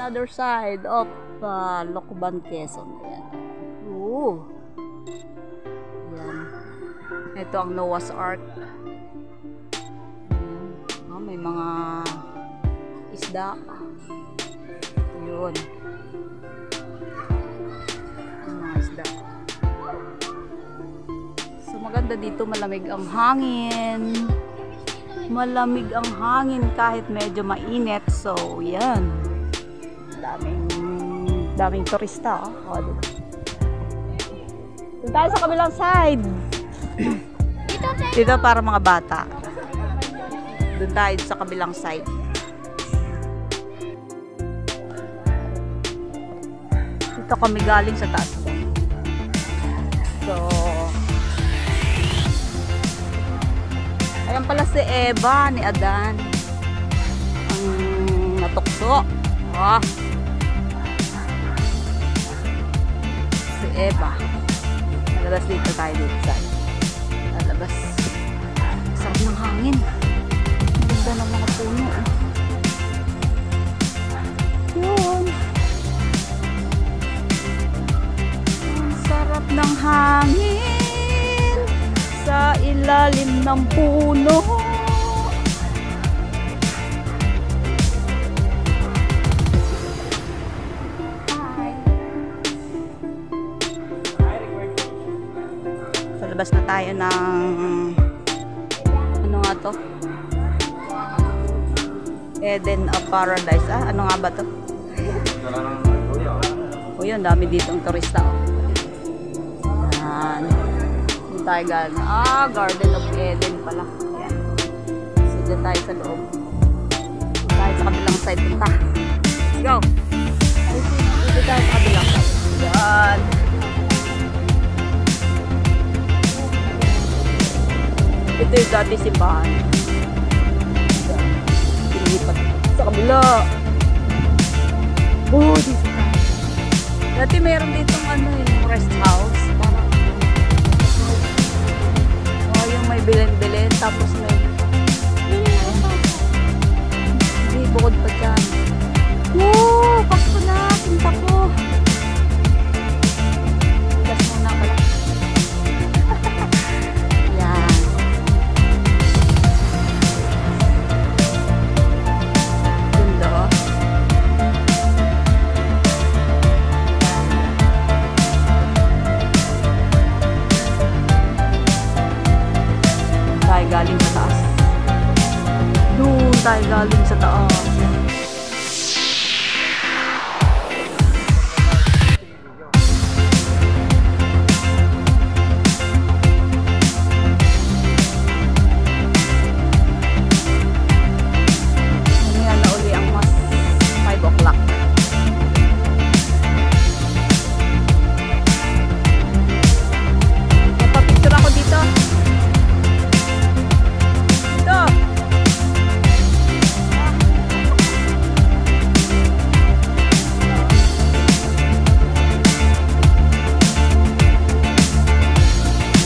another side of Lokban, Quezon. Ayan. Ooh. Ayan. Ito ang Noah's Ark. Ayan. Oh, may mga isda. Yun. Mga isda. So maganda dito, malamig ang hangin. Malamig ang hangin kahit medyo mainit. So, yan. Daming turista. Oh, dito tayo sa kabilang side. Dito para mga bata. Doon tayo sa kabilang side. Dito kami galing sa taas. So, ayan pala si Eva ni Adan. Ang natukso. Oh. Si Eva. Nalabas dito tayo dito sa nalabas. Sarap ng hangin. Ganda ng mga puno. Yun. Ang sarap ng hangin sa ilalim ng puno. Palabas na tayo ng ano nga to? Eden of Paradise. Ano nga ba to? O yun, dami ditong turista. Yan. Dito tayo galing. Garden of Eden pala. Ayan. So, dito tayo sa loob. Dito tayo sa kabilang side. Punta. Let's go. Dito tayo sa kabilang side. Yan. Ito yung dati simbahan. Pilipat sa kabila. Oh, dito tayo. Dati mayroon ditong yung rest house. Parang yung may bilin-bilin. Tapos may hindi, bukod pa dyan. Woo! Pasko na! Punta ko! Gas muna pala. Yan. Ganda oh. Tayo galing sa taas. Doon tayo galing sa taas. Mamaya na uli ang mas 5 o'clock. Napapicture ako dito. Dito.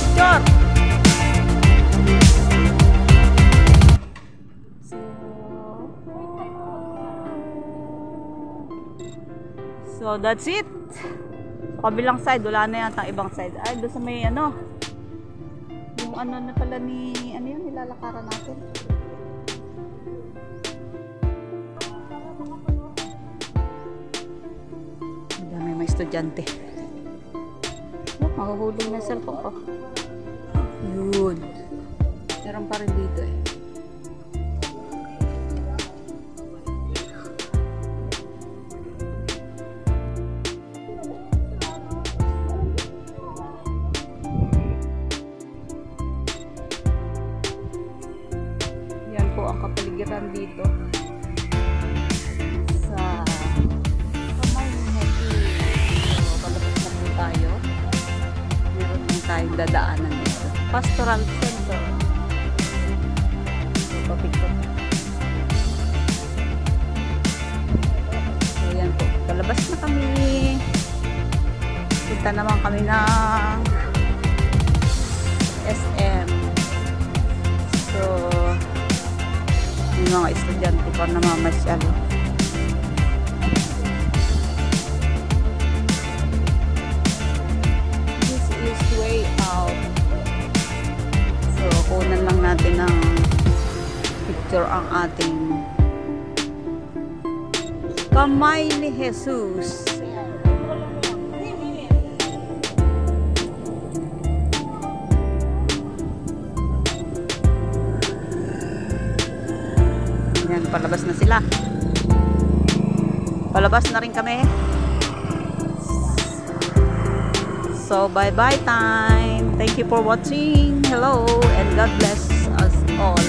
Picture. So that's it. Sa kabilang side, wala na yata ibang side. Ay, doon sa may yung na pala ni, yun, nilalakaran natin. Ang dami may estudyante. Oh, mahuhuli na cellphone ko. Yun. Meron pa rin dito eh. Yan po ang kapaligiran dito sa Kamaynehi. So, palabas na po tayo. Meron din tayong dadaanan dito. Pastoral Center. So, papicture. So, yan po. Palabas na kami. Punta naman kami ng SM. So, yung mga estudyante pa namamasyal. picture ang ating kamay ni Jesus. Yan, palabas na sila. Palabas na rin kami. So, bye-bye time. Thank you for watching. Hello, and God bless us all.